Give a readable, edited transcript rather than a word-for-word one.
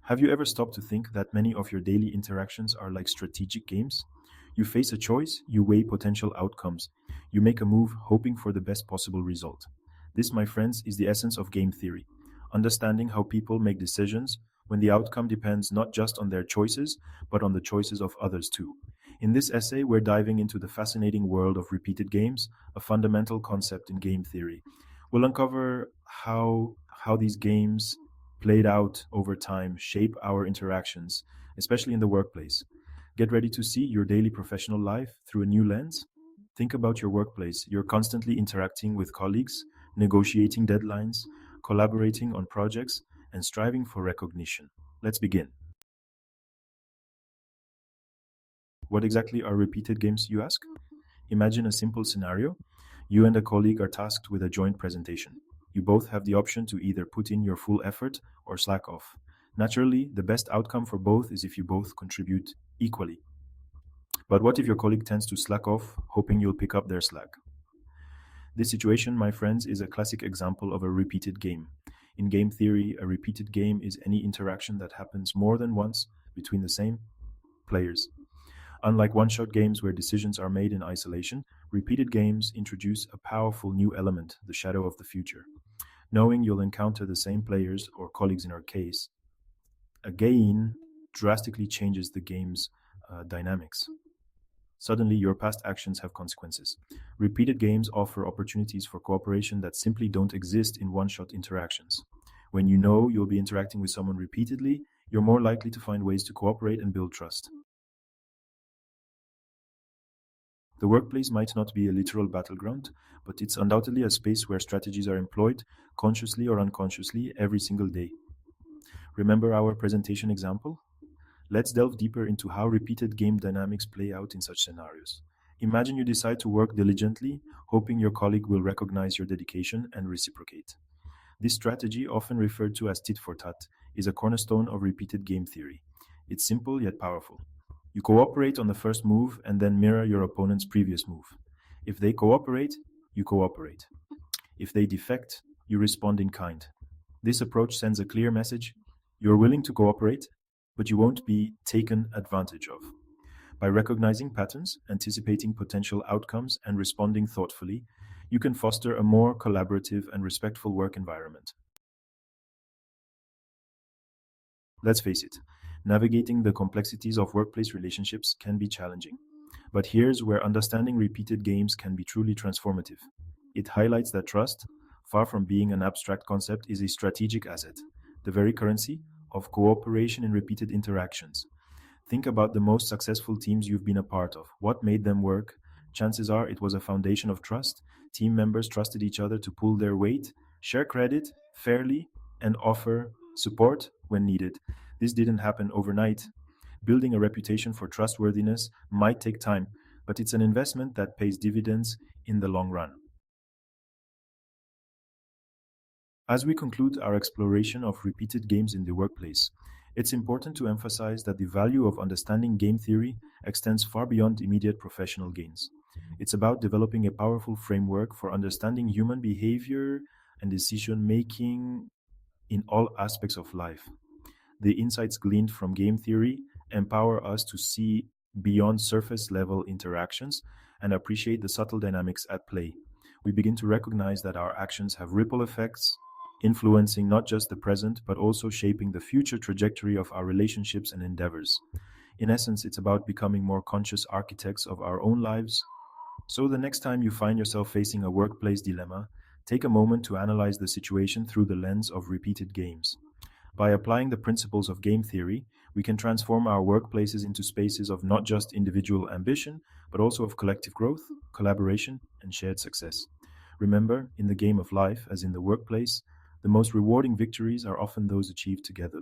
Have you ever stopped to think that many of your daily interactions are like strategic games? You face a choice, you weigh potential outcomes, you make a move hoping for the best possible result. This, my friends, is the essence of game theory. Understanding how people make decisions when the outcome depends not just on their choices, but on the choices of others too. In this essay, we're diving into the fascinating world of repeated games, a fundamental concept in game theory. We'll uncover how these games played out over time shape our interactions, especially in the workplace. Get ready to see your daily professional life through a new lens. Think about your workplace. You're constantly interacting with colleagues, negotiating deadlines, collaborating on projects, and striving for recognition. Let's begin. What exactly are repeated games, you ask? Imagine a simple scenario. You and a colleague are tasked with a joint presentation. You both have the option to either put in your full effort or slack off. Naturally, the best outcome for both is if you both contribute equally. But what if your colleague tends to slack off, hoping you'll pick up their slack? This situation, my friends, is a classic example of a repeated game. In game theory, a repeated game is any interaction that happens more than once between the same players. Unlike one shot games where decisions are made in isolation, repeated games introduce a powerful new element, the shadow of the future. Knowing you'll encounter the same players, or colleagues in our case, again drastically changes the game's dynamics. Suddenly, your past actions have consequences. Repeated games offer opportunities for cooperation that simply don't exist in one shot interactions. When you know you'll be interacting with someone repeatedly, you're more likely to find ways to cooperate and build trust. The workplace might not be a literal battleground, but it's undoubtedly a space where strategies are employed, consciously or unconsciously, every single day. Remember our presentation example? Let's delve deeper into how repeated game dynamics play out in such scenarios. Imagine you decide to work diligently, hoping your colleague will recognize your dedication and reciprocate. This strategy, often referred to as tit for tat, is a cornerstone of repeated game theory. It's simple yet powerful. You cooperate on the first move and then mirror your opponent's previous move. If they cooperate, you cooperate. If they defect, you respond in kind. This approach sends a clear message: you're willing to cooperate, but you won't be taken advantage of. By recognizing patterns, anticipating potential outcomes, and responding thoughtfully, you can foster a more collaborative and respectful work environment. Let's face it, navigating the complexities of workplace relationships can be challenging. But here's where understanding repeated games can be truly transformative. It highlights that trust, far from being an abstract concept, is a strategic asset, the very currency of cooperation in repeated interactions. Think about the most successful teams you've been a part of. What made them work? Chances are it was a foundation of trust. Team members trusted each other to pull their weight, share credit fairly, and offer support when needed. This didn't happen overnight. Building a reputation for trustworthiness might take time, but it's an investment that pays dividends in the long run. As we conclude our exploration of repeated games in the workplace, it's important to emphasize that the value of understanding game theory extends far beyond immediate professional gains. It's about developing a powerful framework for understanding human behavior and decision making in all aspects of life. The insights gleaned from game theory empower us to see beyond surface level interactions and appreciate the subtle dynamics at play. We begin to recognize that our actions have ripple effects, influencing not just the present, but also shaping the future trajectory of our relationships and endeavors. In essence, it's about becoming more conscious architects of our own lives. So, the next time you find yourself facing a workplace dilemma, take a moment to analyze the situation through the lens of repeated games. By applying the principles of game theory, we can transform our workplaces into spaces of not just individual ambition, but also of collective growth, collaboration, and shared success. Remember, in the game of life, as in the workplace, the most rewarding victories are often those achieved together.